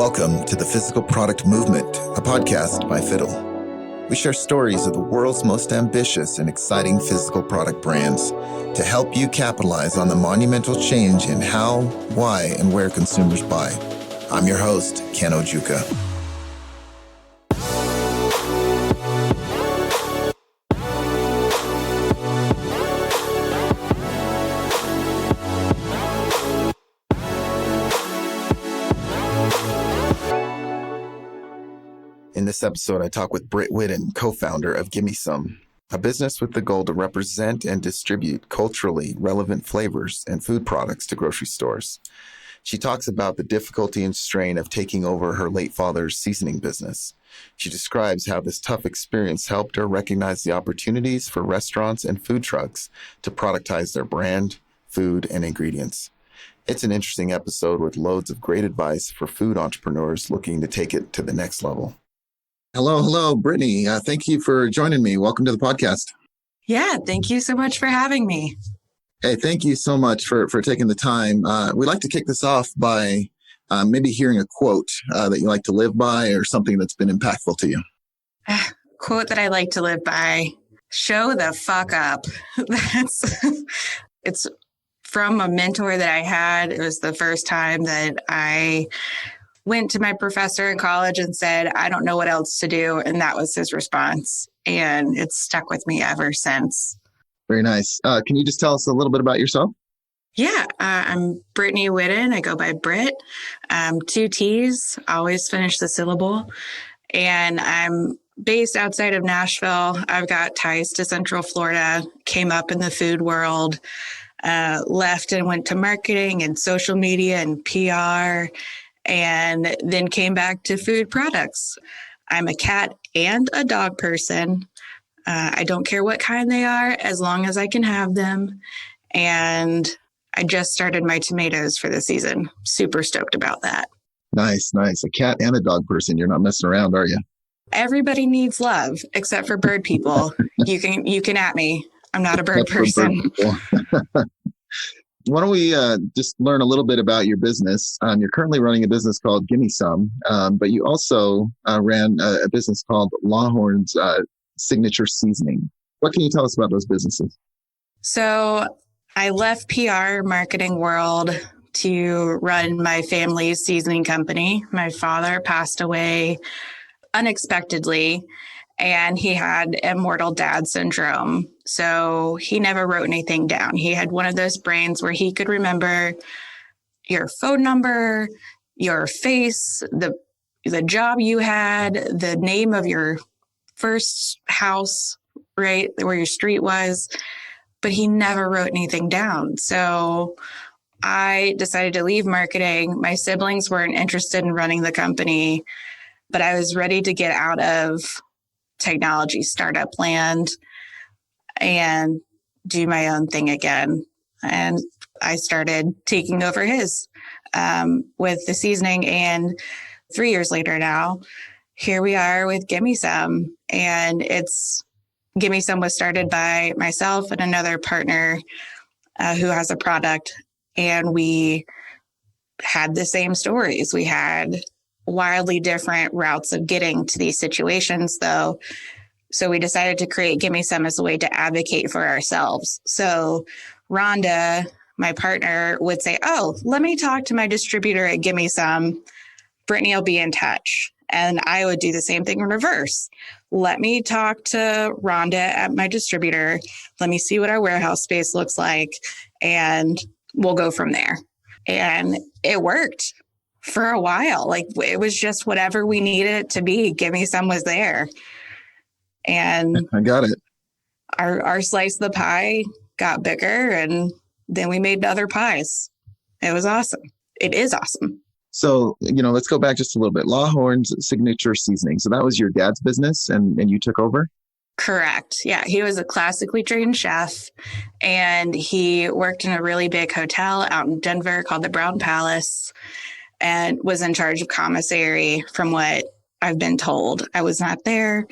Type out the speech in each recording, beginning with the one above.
Welcome to the Physical Product Movement, a podcast by Fiddle. We share stories of the world's most ambitious and exciting physical product brands to help you capitalize on the monumental change in how, why, and where consumers buy. I'm your host, Ken Ojuka. In this episode, I talk with Britt Whidden, co-founder of Gimme Some, a business with the goal to represent and distribute culturally relevant flavors and food products to grocery stores. She talks about the difficulty and strain of taking over her late father's seasoning business. She describes how this tough experience helped her recognize the opportunities for restaurants and food trucks to productize their brand, food, and ingredients. It's an interesting episode with loads of great advice for food entrepreneurs looking to take it to the next level. Hello, Brittany. Thank you for joining me. Welcome to the podcast. Yeah, thank you so much for having me. Hey, thank you so much for taking the time. We'd like to kick this off by maybe hearing a quote that you like to live by or something that's been impactful to you. Quote that I like to live by, show the fuck up. It's from a mentor that I had. It was the first time that I went to my professor in college and said, I don't know what else to do. And that was his response. And it's stuck with me ever since. Very nice. Can you just tell us a little bit about yourself? Yeah, I'm Brittany Whidden. I go by Britt. 2 T's, always finish the syllable. And I'm based outside of Nashville. I've got ties to Central Florida, came up in the food world, left and went to marketing and social media and PR, and then came back to food products. I'm a cat and a dog person. I don't care what kind they are, as long as I can have them. And I just started my tomatoes for the season. Super stoked about that. Nice. A cat and a dog person. You're not messing around, are you? Everybody needs love, except for bird people. You can at me. I'm not a bird person. Why don't we just learn a little bit about your business? You're currently running a business called Gimme Some, but you also ran a business called Longhorn's Signature Seasoning. What can you tell us about those businesses? So I left PR marketing world to run my family's seasoning company. My father passed away unexpectedly, and he had immortal dad syndrome. So he never wrote anything down. He had one of those brains where he could remember your phone number, your face, the job you had, the name of your first house, right, where your street was, but he never wrote anything down. So I decided to leave marketing. My siblings weren't interested in running the company, but I was ready to get out of technology startup land and do my own thing again. And I started taking over his with the seasoning. And 3 years later now, here we are with Gimme Some. And Gimme Some was started by myself and another partner who has a product. And we had the same stories. We had wildly different routes of getting to these situations, though. So we decided to create Gimme Some as a way to advocate for ourselves. So Rhonda, my partner, would say, oh, let me talk to my distributor at Gimme Some. Brittany will be in touch. And I would do the same thing in reverse. Let me talk to Rhonda at my distributor. Let me see what our warehouse space looks like. And we'll go from there. And it worked for a while. Like, it was just whatever we needed it to be. Gimme Some was there. And I got it. Our slice of the pie got bigger, and then we made other pies. It was awesome. It is awesome. So, let's go back just a little bit. Longhorn's Signature Seasoning. So that was your dad's business and you took over? Correct. Yeah. He was a classically trained chef, and he worked in a really big hotel out in Denver called the Brown Palace, and was in charge of commissary, from what I've been told. I was not there.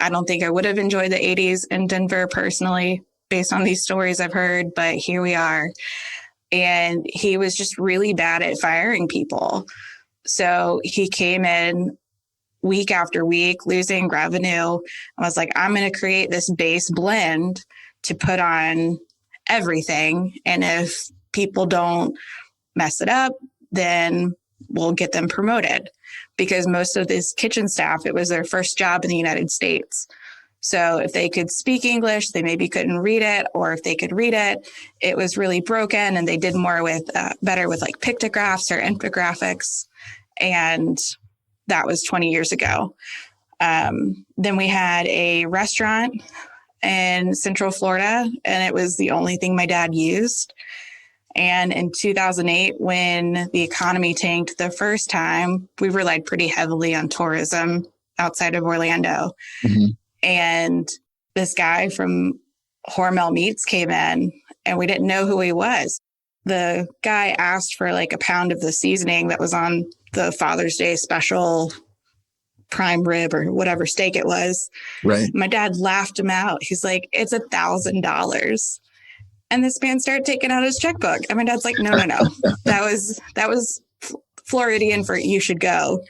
I don't think I would have enjoyed the 80s in Denver personally, based on these stories I've heard, but here we are. And he was just really bad at firing people. So he came in week after week, losing revenue. I was like, I'm going to create this base blend to put on everything. And if people don't mess it up, then we'll get them promoted. Because most of this kitchen staff, it was their first job in the United States. So if they could speak English, they maybe couldn't read it, or if they could read it, it was really broken, and they did more with better with like pictographs or infographics. And that was 20 years ago. Then we had a restaurant in Central Florida, and it was the only thing my dad used. And in 2008, when the economy tanked the first time, we relied pretty heavily on tourism outside of Orlando. Mm-hmm. And this guy from Hormel Meats came in, and we didn't know who he was. The guy asked for like a pound of the seasoning that was on the Father's Day special prime rib or whatever steak it was. Right. My dad laughed him out. He's like, it's $1,000. And this man started taking out his checkbook. And my dad's like, no. That was Floridian for you should go.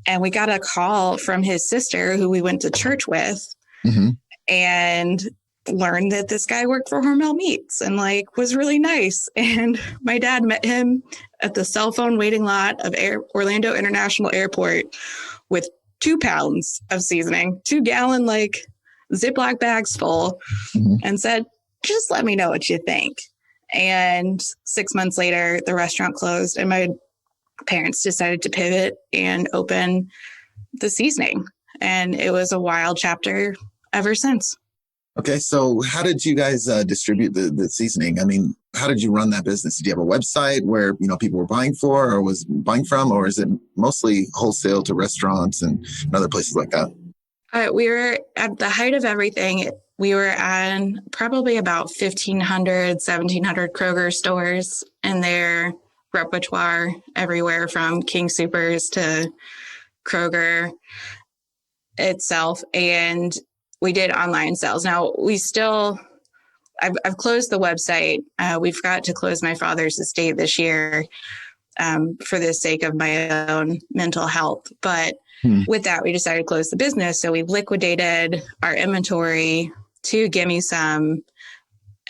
And we got a call from his sister who we went to church with, mm-hmm. and learned that this guy worked for Hormel Meats and like was really nice. And my dad met him at the cell phone waiting lot of Orlando International Airport with 2 pounds of seasoning, 2-gallon like Ziploc bags full, mm-hmm. and said, just let me know what you think. And 6 months later, the restaurant closed, and my parents decided to pivot and open the seasoning. And it was a wild chapter ever since. Okay, so how did you guys distribute the seasoning? I mean, how did you run that business? Did you have a website where people were buying from, or is it mostly wholesale to restaurants and other places like that? We were at the height of everything. We were on probably about 1,500, 1,700 Kroger stores in their repertoire, everywhere from King Soopers to Kroger itself. And we did online sales. Now I've closed the website. We've got to close my father's estate this year for the sake of my own mental health. But with that, we decided to close the business. So we liquidated our inventory to Gimme Some,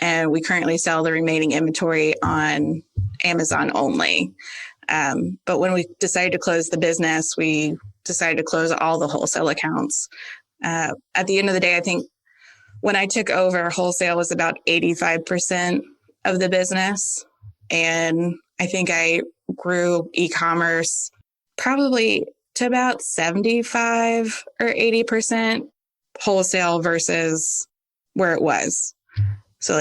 and we currently sell the remaining inventory on Amazon only. But when we decided to close the business, we decided to close all the wholesale accounts. At the end of the day, I think when I took over, wholesale was about 85% of the business. And I think I grew e-commerce probably to about 75 or 80% wholesale versus where it was. So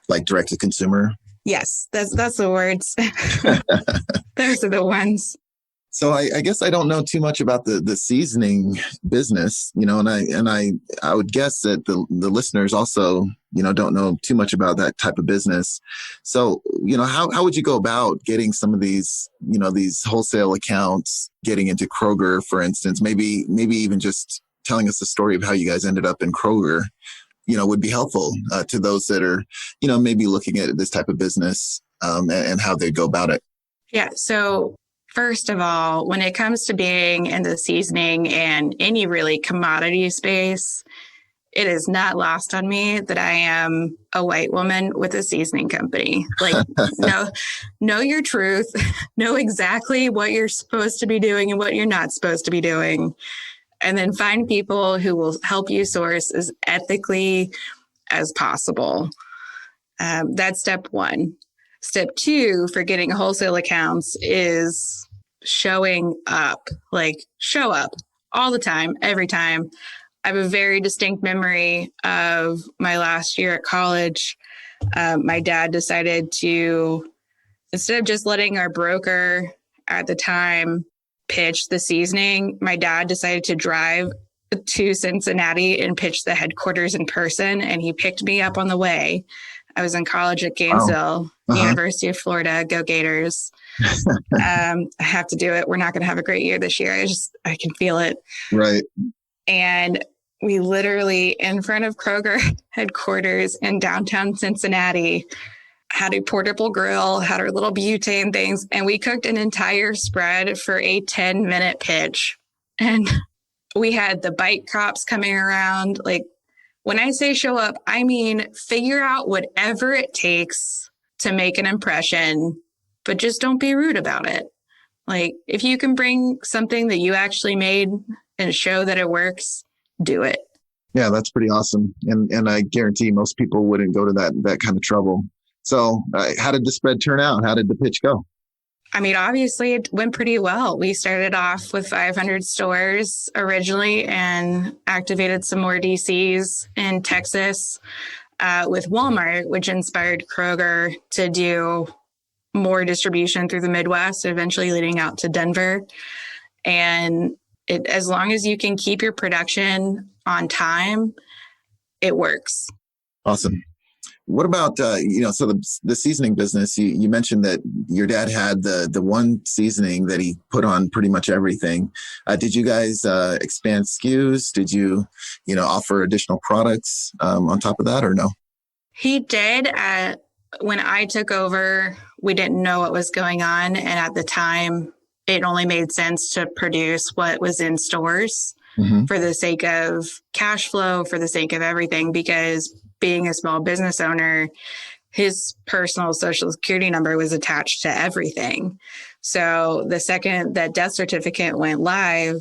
like direct to consumer. Yes, that's the words. Those are the ones. So I guess I don't know too much about the seasoning business, and I would guess that the listeners also, don't know too much about that type of business. So, how would you go about getting some of these, these wholesale accounts, getting into Kroger, for instance, maybe even just telling us the story of how you guys ended up in Kroger, would be helpful to those that are, maybe looking at this type of business and how they go about it. Yeah. So first of all, when it comes to being in the seasoning and any really commodity space, it is not lost on me that I am a white woman with a seasoning company. Like, know your truth, know exactly what you're supposed to be doing and what you're not supposed to be doing, and then find people who will help you source as ethically as possible. That's step one. Step two for getting wholesale accounts is showing up. Like, show up all the time, every time. I have a very distinct memory of my last year at college. My dad decided to, instead of just letting our broker at the time pitch the seasoning, my dad decided to drive to Cincinnati and pitch the headquarters in person. And he picked me up on the way. I was in college at Gainesville, University of Florida. Go Gators. I have to do it. We're not going to have a great year this year. I can feel it. Right. And we literally, in front of Kroger headquarters in downtown Cincinnati, had a portable grill, had our little butane things, and we cooked an entire spread for a 10-minute pitch. And we had the bike cops coming around. Like, when I say show up, I mean figure out whatever it takes to make an impression, but just don't be rude about it. Like, if you can bring something that you actually made and show that it works, do it. Yeah, that's pretty awesome. And I guarantee most people wouldn't go to that kind of trouble. So how did the spread turn out? How did the pitch go? I mean, obviously it went pretty well. We started off with 500 stores originally and activated some more DCs in Texas with Walmart, which inspired Kroger to do more distribution through the Midwest, eventually leading out to Denver. And as long as you can keep your production on time, it works. Awesome. What about, so the seasoning business, you mentioned that your dad had the one seasoning that he put on pretty much everything. Did you guys expand SKUs? Did you, offer additional products on top of that or no? He did. When I took over, we didn't know what was going on. And at the time, it only made sense to produce what was in stores for the sake of cash flow, for the sake of everything, because being a small business owner, his personal social security number was attached to everything. So the second that death certificate went live,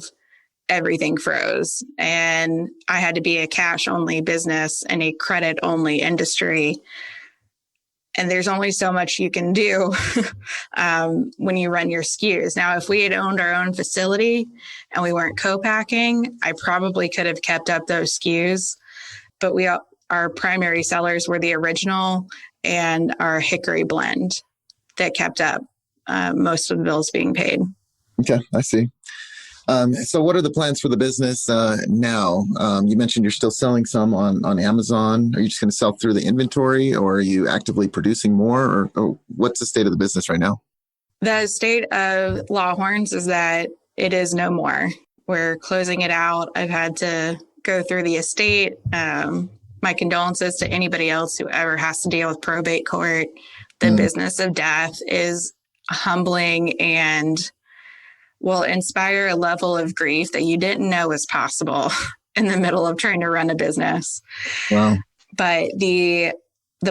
everything froze. And I had to be a cash only business and a credit only industry. And there's only so much you can do when you run your SKUs. Now, if we had owned our own facility and we weren't co-packing, I probably could have kept up those SKUs. But our primary sellers were the original and our hickory blend that kept up most of the bills being paid. Okay, I see. So what are the plans for the business now? You mentioned you're still selling some on Amazon. Are you just going to sell through the inventory, or are you actively producing more, or what's the state of the business right now? The state of Lawhorns is that it is no more. We're closing it out. I've had to go through the estate. My condolences to anybody else who ever has to deal with probate court. The business of death is humbling and will inspire a level of grief that you didn't know was possible in the middle of trying to run a business. Wow. But the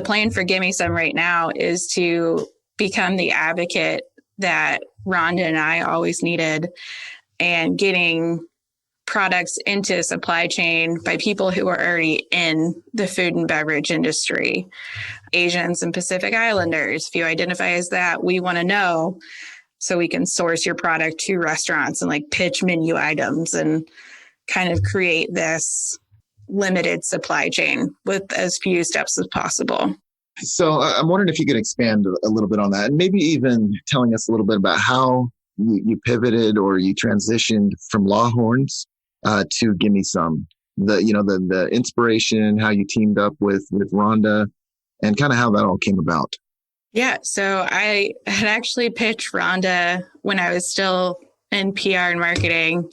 plan for Gimme Some right now is to become the advocate that Rhonda and I always needed, and getting products into supply chain by people who are already in the food and beverage industry. Asians and Pacific Islanders, if you identify as that, we want to know, so we can source your product to restaurants and like pitch menu items and kind of create this limited supply chain with as few steps as possible. So I'm wondering if you could expand a little bit on that, and maybe even telling us a little bit about how you pivoted or you transitioned from Lawhorns to Gimme Some. The inspiration, how you teamed up with Rhonda, and kind of how that all came about. Yeah, so I had actually pitched Rhonda when I was still in PR and marketing,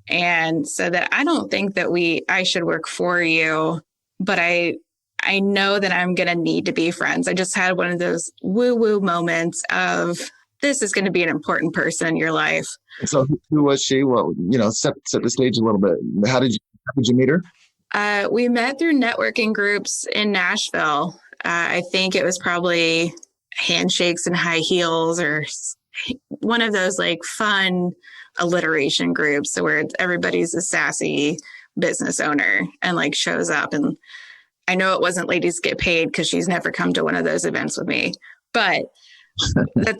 and said that I don't think that I should work for you, but I know that I'm going to need to be friends. I just had one of those woo-woo moments of, this is going to be an important person in your life. So who was she? Well, set the stage a little bit. How did you meet her? We met through networking groups in Nashville. I think it was probably handshakes and high heels, or one of those like fun alliteration groups where everybody's a sassy business owner and like shows up. And I know it wasn't Ladies Get Paid, because she's never come to one of those events with me, but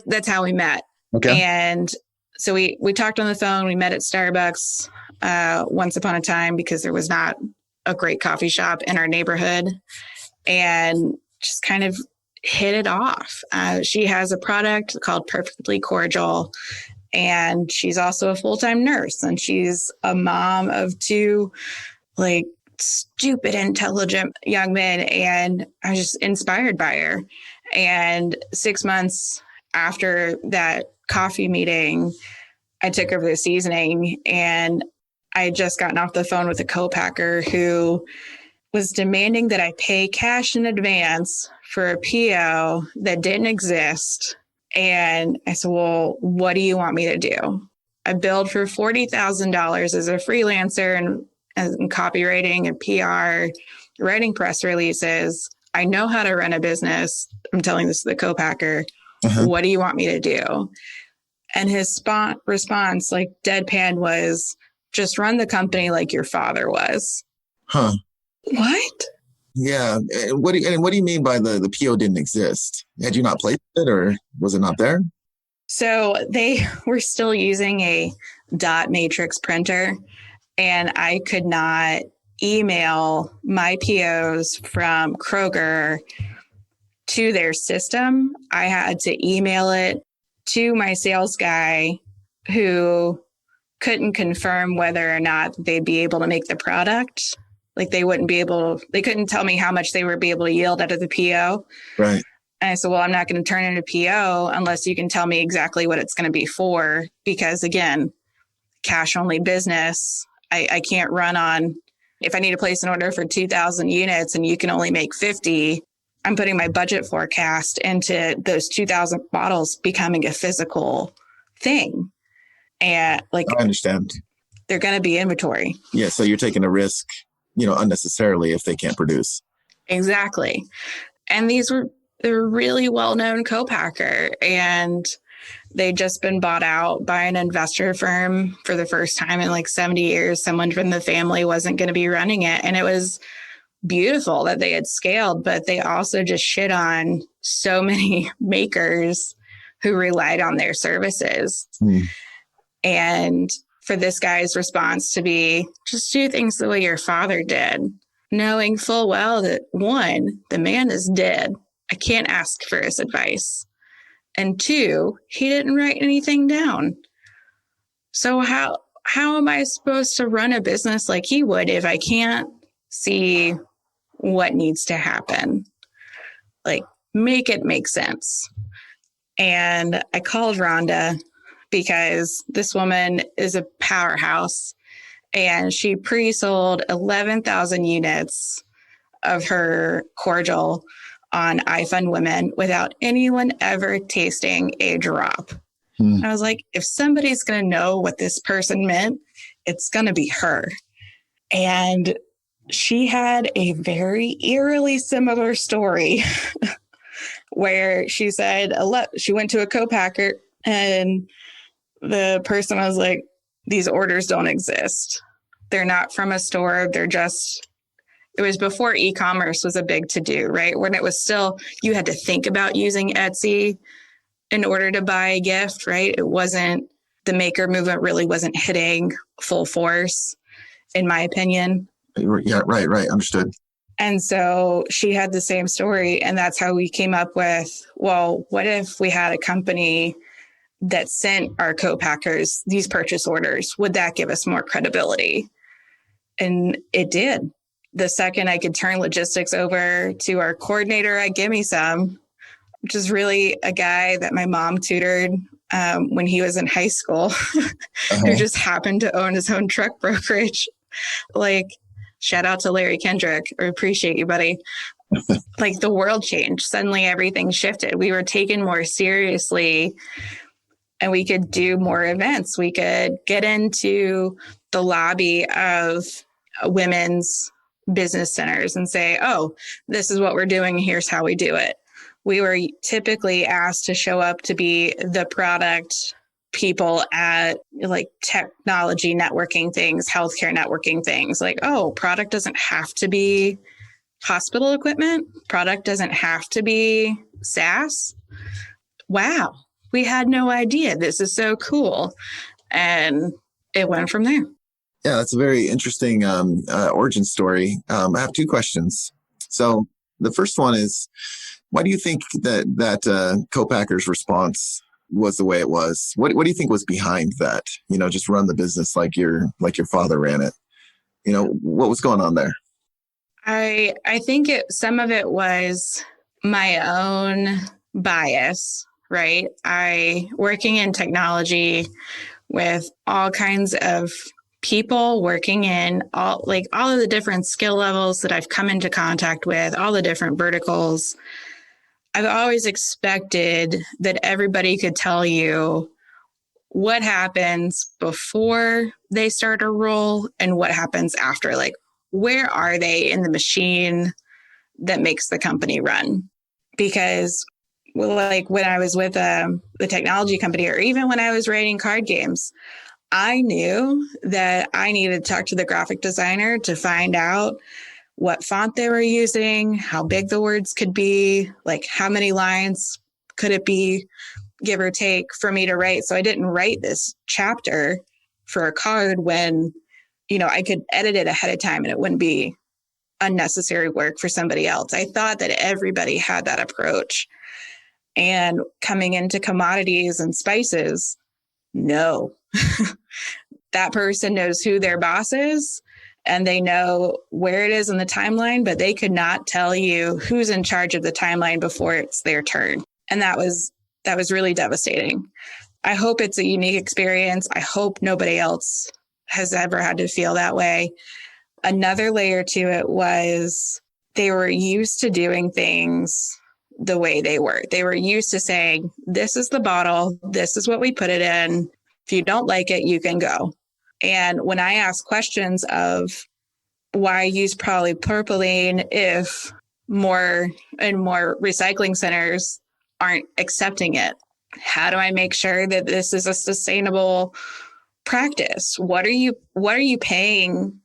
that's how we met. Okay. And so we talked on the phone. We met at Starbucks once upon a time, because there was not a great coffee shop in our neighborhood, and just kind of hit it off. She has a product called Perfectly Cordial, and she's also a full-time nurse, and she's a mom of two like stupid intelligent young men, and I was just inspired by her. And 6 months after that coffee meeting, I took over the seasoning, and I had just gotten off the phone with a co-packer who was demanding that I pay cash in advance for a PO that didn't exist. And I said, well, what do you want me to do? I billed for $40,000 as a freelancer and copywriting and PR, writing press releases. I know how to run a business. I'm telling this to the co-packer. Uh-huh. What do you want me to do? And his response, like deadpan, was just run the company like your father was. Huh. What? Yeah. And what do you mean by the PO didn't exist? Had you not placed it, or was it not there? So they were still using a dot matrix printer, and I could not email my POs from Kroger to their system. I had to email it to my sales guy, who couldn't confirm whether or not they'd be able to make the product. Like they couldn't tell me how much they would be able to yield out of the PO. Right. And I said, well, I'm not going to turn in a PO unless you can tell me exactly what it's going to be for. Because again, cash only business, I can't run on, if I need to place an order for 2,000 units and you can only make 50, I'm putting my budget forecast into those 2,000 bottles becoming a physical thing. And like, I understand. they're going to be inventory. Yeah. So you're taking a risk, unnecessarily if they can't produce. Exactly. And they're really well-known co-packer, and they'd just been bought out by an investor firm for the first time in like 70 years. Someone from the family wasn't going to be running it. And it was beautiful that they had scaled, but they also just shit on so many makers who relied on their services. And for this guy's response to be, just do things the way your father did, knowing full well that one, the man is dead. I can't ask for his advice. And two, he didn't write anything down. So how am I supposed to run a business like he would if I can't see what needs to happen? Like, make it make sense. And I called Rhonda because this woman is a powerhouse, and she pre-sold 11,000 units of her cordial on iFund Women without anyone ever tasting a drop. I was like, if somebody's going to know what this person meant, it's going to be her. And she had a very eerily similar story where she said she went to a co-packer, and the person was like, these orders don't exist. They're not from a store. It was before e-commerce was a big to-do, right? When it was still, you had to think about using Etsy in order to buy a gift, right? It wasn't, the maker movement really wasn't hitting full force, in my opinion. Yeah, right. Understood. And so she had the same story. And that's how we came up with, well, what if we had a company that sent our co-packers these purchase orders? Would that give us more credibility? And it did. The second I could turn logistics over to our coordinator at Gimme Some, which is really a guy that my mom tutored when he was in high school, who just happened to own his own truck brokerage. Like, shout out to Larry Kendrick. I appreciate you, buddy. Like, the world changed. Suddenly everything shifted. We were taken more seriously, and we could do more events. We could get into the lobby of women's business centers and say, oh, this is what we're doing. Here's how we do it. We were typically asked to show up to be the product people at like technology networking things, healthcare networking things. Like, oh, product doesn't have to be hospital equipment. Product doesn't have to be SaaS. Wow. We had no idea. This is so cool. And it went from there. Yeah, that's a very interesting origin story. I have two questions. So the first one is, why do you think that co-packer's response was the way it was? What do you think was behind that? Just run the business like your father ran it. What was going on there? I think some of it was my own bias, right? Working in technology with all kinds of people working in all of the different skill levels that I've come into contact with, all the different verticals, I've always expected that everybody could tell you what happens before they start a role and what happens after. Like, where are they in the machine that makes the company run? Because like when I was with the technology company, or even when I was writing card games, I knew that I needed to talk to the graphic designer to find out what font they were using, how big the words could be, like how many lines could it be, give or take, for me to write. So I didn't write this chapter for a card when, I could edit it ahead of time and it wouldn't be unnecessary work for somebody else. I thought that everybody had that approach. And coming into commodities and spices, no. That person knows who their boss is and they know where it is in the timeline, but they could not tell you who's in charge of the timeline before it's their turn. And that was really devastating. I hope it's a unique experience. I hope nobody else has ever had to feel that way. Another layer to it was they were used to doing things the way they were. They were used to saying, this is the bottle, this is what we put it in. If you don't like it, you can go. And when I ask questions of why use polypropylene if more and more recycling centers aren't accepting it, how do I make sure that this is a sustainable practice? What are you paying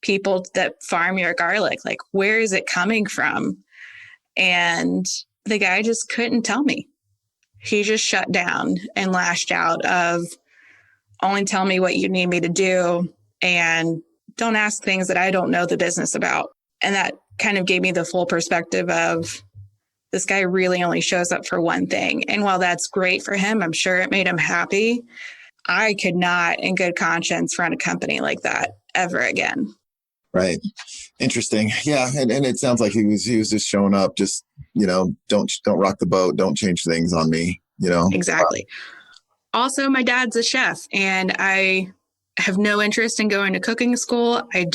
people that farm your garlic? Like, where is it coming from? And the guy just couldn't tell me. He just shut down and lashed out of, only tell me what you need me to do and don't ask things that I don't know the business about. And that kind of gave me the full perspective of, this guy really only shows up for one thing. And while that's great for him, I'm sure it made him happy, I could not in good conscience run a company like that ever again. Right. Interesting. Yeah. And it sounds like he was just showing up, just, don't rock the boat. Don't change things on me, Exactly. Also, my dad's a chef and I have no interest in going to cooking school. I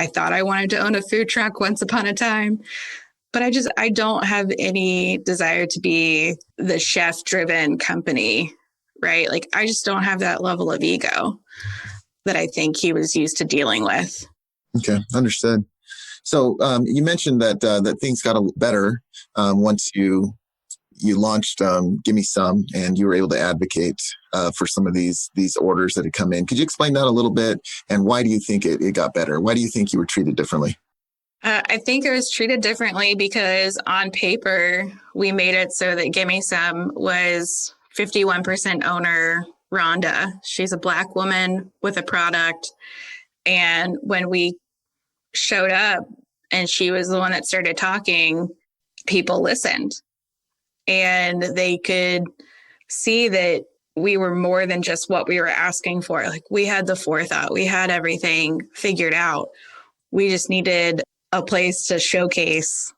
thought I wanted to own a food truck once upon a time, but I don't have any desire to be the chef driven company, right? Like, I just don't have that level of ego that I think he was used to dealing with. Okay. Understood. So you mentioned that things got better once you launched Gimme Some and you were able to advocate for some of these orders that had come in. Could you explain that a little bit? And why do you think it got better? Why do you think you were treated differently? I think it was treated differently because on paper, we made it so that Gimme Some was 51% owner Rhonda. She's a Black woman with a product. And when we showed up and she was the one that started talking, people listened and they could see that we were more than just what we were asking for. Like, we had the forethought, we had everything figured out. We just needed a place to showcase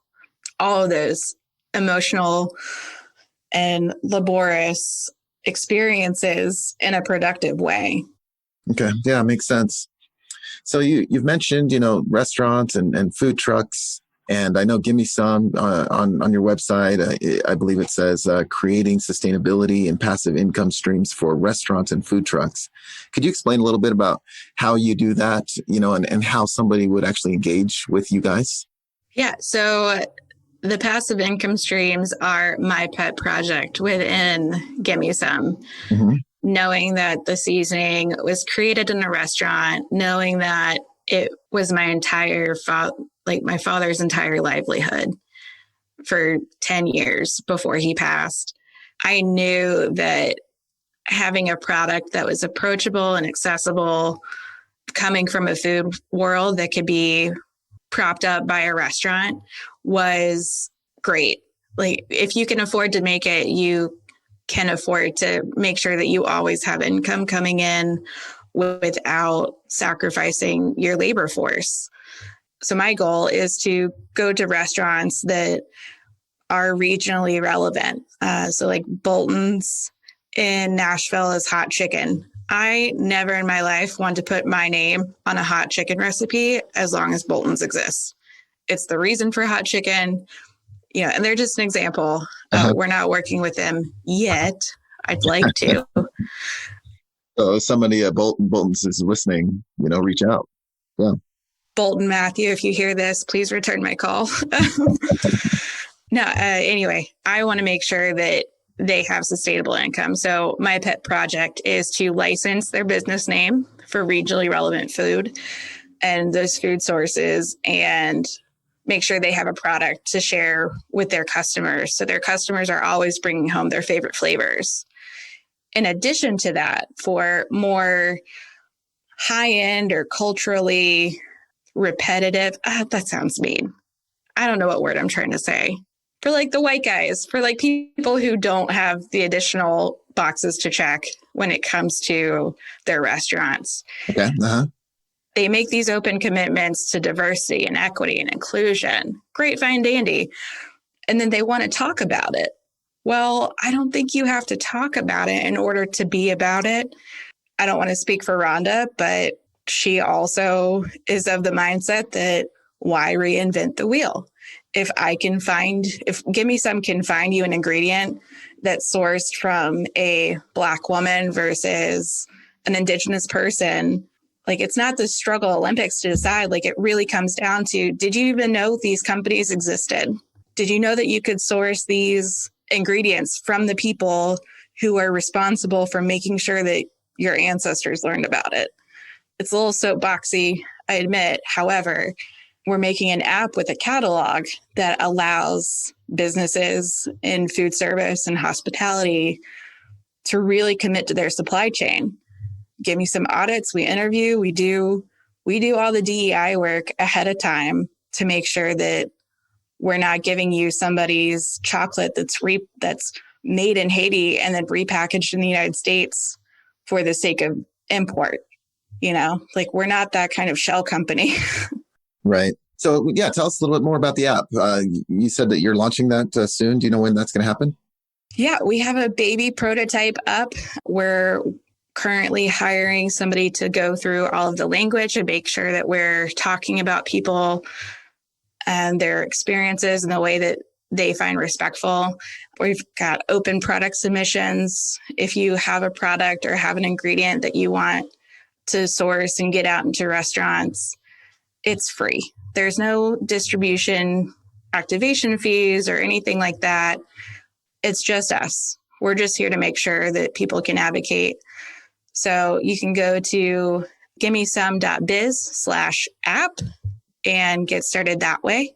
all of those emotional and laborious experiences in a productive way. Okay. Yeah, makes sense. So you've mentioned, restaurants and food trucks, and I know Gimme Some on your website, I believe it says creating sustainability and passive income streams for restaurants and food trucks. Could you explain a little bit about how you do that, and how somebody would actually engage with you guys? Yeah. So the passive income streams are my pet project within Gimme Some. Mm-hmm. Knowing that the seasoning was created in a restaurant, knowing that it was my father's entire livelihood for 10 years before he passed. I knew that having a product that was approachable and accessible, coming from a food world that could be propped up by a restaurant, was great. Like, if you can afford to make it, you can afford to make sure that you always have income coming in without sacrificing your labor force. So my goal is to go to restaurants that are regionally relevant. So like Bolton's in Nashville is hot chicken. I never in my life want to put my name on a hot chicken recipe as long as Bolton's exists. It's the reason for hot chicken, and they're just an example. We're not working with them yet. I'd like to. So if somebody at Bolton's is listening, reach out. Yeah. Bolton Matthew, if you hear this, please return my call. No, anyway, I want to make sure that they have sustainable income. So my pet project is to license their business name for regionally relevant food and those food sources, and make sure they have a product to share with their customers. So their customers are always bringing home their favorite flavors. In addition to that, for more high-end or culturally repetitive, that sounds mean. I don't know what word I'm trying to say. For like the white guys, for like people who don't have the additional boxes to check when it comes to their restaurants. Okay. They make these open commitments to diversity and equity and inclusion. Great, fine, dandy. And then they want to talk about it. Well, I don't think you have to talk about it in order to be about it. I don't want to speak for Rhonda, but she also is of the mindset that why reinvent the wheel? If Gimme Some can find you an ingredient that's sourced from a Black woman versus an Indigenous person, like it's not the struggle Olympics to decide. Like it really comes down to, did you even know these companies existed? Did you know that you could source these ingredients from the people who are responsible for making sure that your ancestors learned about it? It's a little soapboxy, I admit. However, we're making an app with a catalog that allows businesses in food service and hospitality to really commit to their supply chain. Give me some audits. We interview. We do all the DEI work ahead of time to make sure that we're not giving you somebody's chocolate that's made in Haiti and then repackaged in the United States for the sake of import. Like we're not that kind of shell company. Right. So yeah, tell us a little bit more about the app. You said that you're launching that soon. Do you know when that's going to happen? Yeah, we have a baby prototype up. We're currently hiring somebody to go through all of the language and make sure that we're talking about people and their experiences in the way that they find respectful. We've got open product submissions. If you have a product or have an ingredient that you want to source and get out into restaurants, it's free. There's no distribution activation fees or anything like that. It's just us. We're just here to make sure that people can advocate. So you can go to gimmesome.biz/app and get started that way,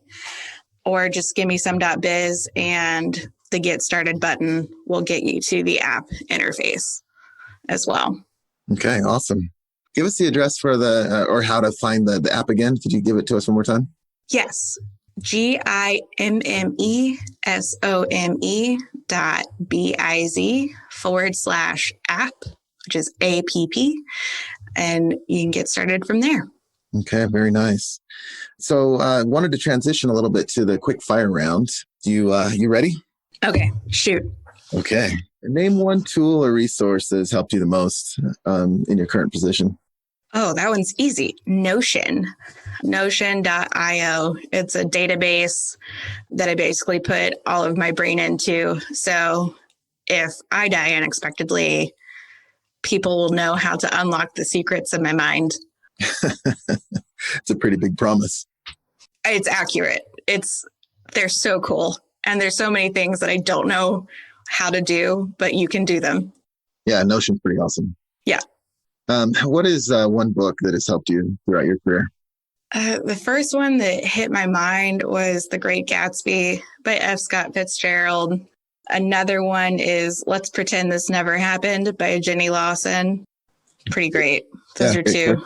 or just gimmesome.biz and the get started button will get you to the app interface as well. Okay, awesome. Give us the address for or how to find the app again. Could you give it to us one more time? Yes. gimmesome.biz/app, which is APP, and you can get started from there. Okay, very nice. So I wanted to transition a little bit to the quick fire round. You ready? Okay, shoot. Okay. Name one tool or resource that has helped you the most in your current position. Oh, that one's easy. Notion. Notion.io. It's a database that I basically put all of my brain into. So if I die unexpectedly, people will know how to unlock the secrets of my mind. It's a pretty big promise. It's accurate. They're so cool. And there's so many things that I don't know how to do, but you can do them. Yeah, Notion's pretty awesome. Yeah. What is one book that has helped you throughout your career? The first one that hit my mind was The Great Gatsby by F. Scott Fitzgerald. Another one is Let's Pretend This Never Happened by Jenny Lawson. Pretty great. Those are two. Cool.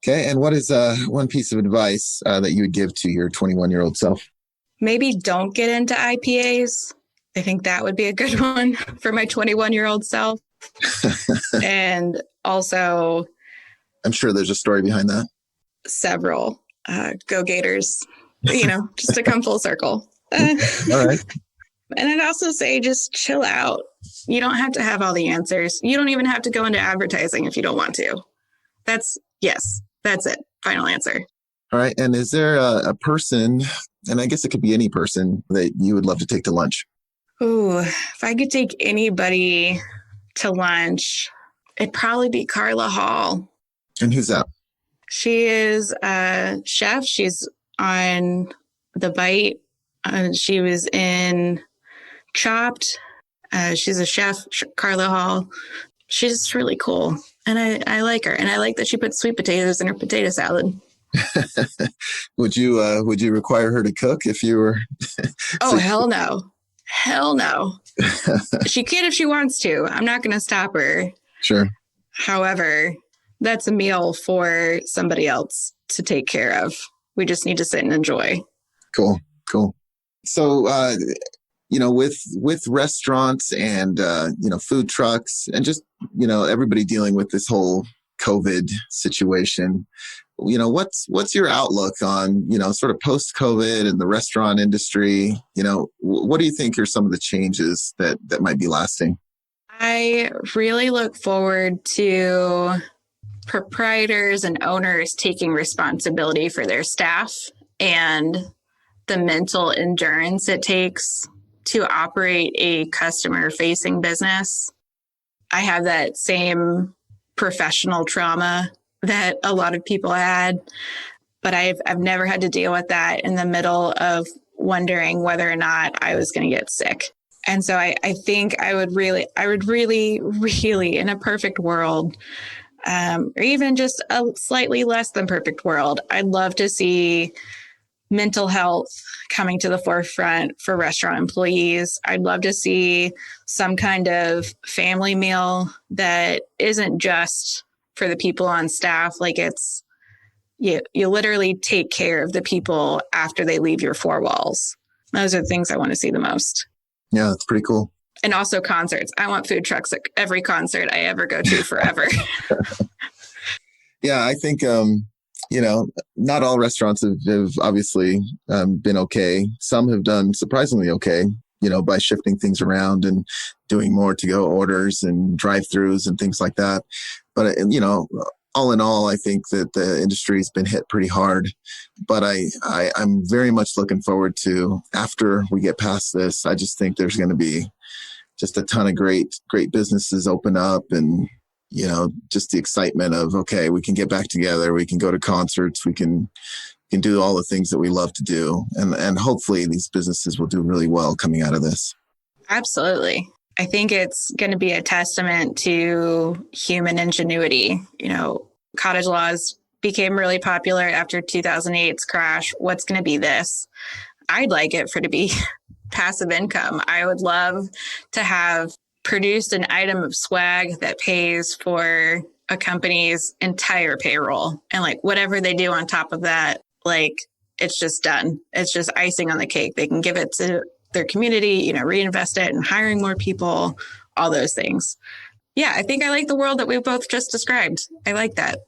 Okay. And what is one piece of advice that you would give to your 21-year-old self? Maybe don't get into IPAs. I think that would be a good one for my 21-year-old self. And also, I'm sure there's a story behind that. Several. Go Gators, just to come full circle. All right. And I'd also say just chill out. You don't have to have all the answers. You don't even have to go into advertising if you don't want to. That's it. Final answer. All right. And is there a person, and I guess it could be any person, that you would love to take to lunch? Ooh, if I could take anybody to lunch, it'd probably be Carla Hall. And who's that? She is a chef. She's on The Bite. She was in Chopped. She's a chef, Carla Hall. She's just really cool. And I like her. And I like that she puts sweet potatoes in her potato salad. Would you require her to cook if you were? Oh, hell no. Hell no. She can if she wants to. I'm not going to stop her. Sure. However, that's a meal for somebody else to take care of. We just need to sit and enjoy. Cool. So, with restaurants and, food trucks and just, everybody dealing with this whole COVID situation, what's your outlook on, sort of post-COVID and the restaurant industry? What do you think are some of the changes that might be lasting? I really look forward to proprietors and owners taking responsibility for their staff and the mental endurance it takes to operate a customer-facing business. I have that same professional trauma that a lot of people had, but I've never had to deal with that in the middle of wondering whether or not I was going to get sick. And so I think I would really, in a perfect world, or even just a slightly less than perfect world, I'd love to see mental health coming to the forefront for restaurant employees. I'd love to see some kind of family meal that isn't just for the people on staff. Like you literally take care of the people after they leave your four walls. Those are the things I want to see the most. Yeah, that's pretty cool. And also concerts. I want food trucks at every concert I ever go to forever. Yeah, I think, not all restaurants have obviously been okay. Some have done surprisingly okay, by shifting things around and doing more to-go orders and drive-throughs and things like that. But, all in all, I think that the industry's been hit pretty hard. But I'm very much looking forward to, after we get past this, I just think there's going to be just a ton of great businesses open up, and just the excitement of, okay, we can get back together, we can go to concerts, we can do all the things that we love to do, and hopefully these businesses will do really well coming out of this. Absolutely. I think it's going to be a testament to human ingenuity. Cottage laws became really popular after 2008's crash. What's going to be this? I'd like it to be passive income. I would love to have produced an item of swag that pays for a company's entire payroll. And whatever they do on top of that, it's just done. It's just icing on the cake. They can give it to their community, reinvest it in hiring more people, all those things. Yeah, I think I like the world that we both just described. I like that.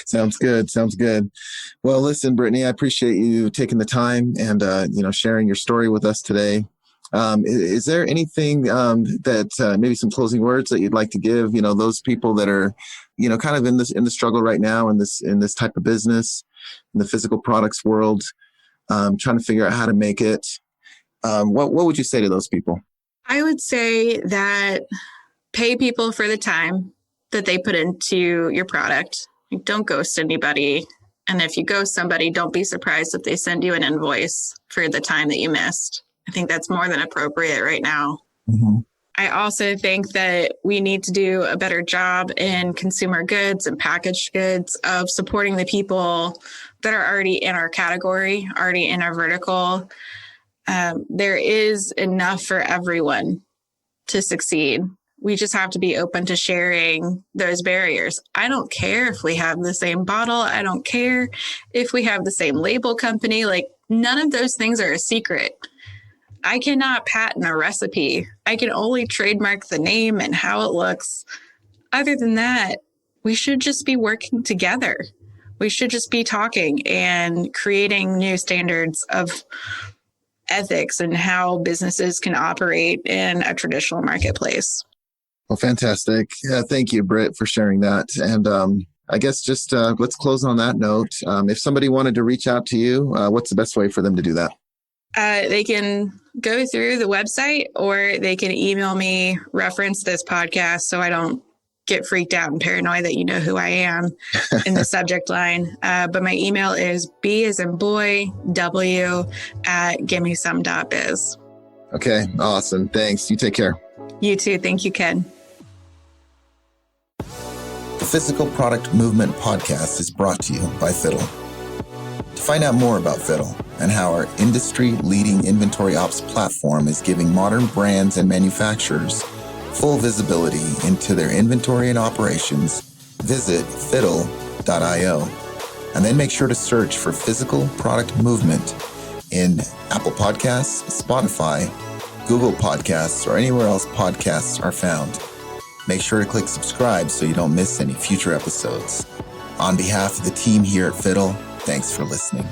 Sounds good. Well, listen, Brittany, I appreciate you taking the time and, sharing your story with us today. Is there anything that maybe some closing words that you'd like to give, those people that are, kind of in the struggle right now in this type of business, in the physical products world, trying to figure out how to make it? What would you say to those people? I would say that pay people for the time that they put into your product. Don't ghost anybody. And if you ghost somebody, don't be surprised if they send you an invoice for the time that you missed. I think that's more than appropriate right now. Mm-hmm. I also think that we need to do a better job in consumer goods and packaged goods of supporting the people that are already in our category, already in our vertical. There is enough for everyone to succeed. We just have to be open to sharing those barriers. I don't care if we have the same bottle. I don't care if we have the same label company. None of those things are a secret. I cannot patent a recipe. I can only trademark the name and how it looks. Other than that, we should just be working together. We should just be talking and creating new standards of ethics and how businesses can operate in a traditional marketplace. Well, fantastic. Thank you, Britt, for sharing that. And I guess just let's close on that note. If somebody wanted to reach out to you, what's the best way for them to do that? They can go through the website, or they can email me, reference this podcast so I don't get freaked out and paranoid that you know who I am in the subject line. But my email is B as in boy, W at gimmesome.biz. Okay, awesome. Thanks. You take care. You too. Thank you, Ken. The Physical Product Movement podcast is brought to you by Fiddle. To find out more about Fiddle and how our industry-leading inventory ops platform is giving modern brands and manufacturers full visibility into their inventory and operations, visit fiddle.io. And then make sure to search for Physical Product Movement in Apple Podcasts, Spotify, Google Podcasts, or anywhere else podcasts are found. Make sure to click subscribe so you don't miss any future episodes. On behalf of the team here at Fiddle, thanks for listening.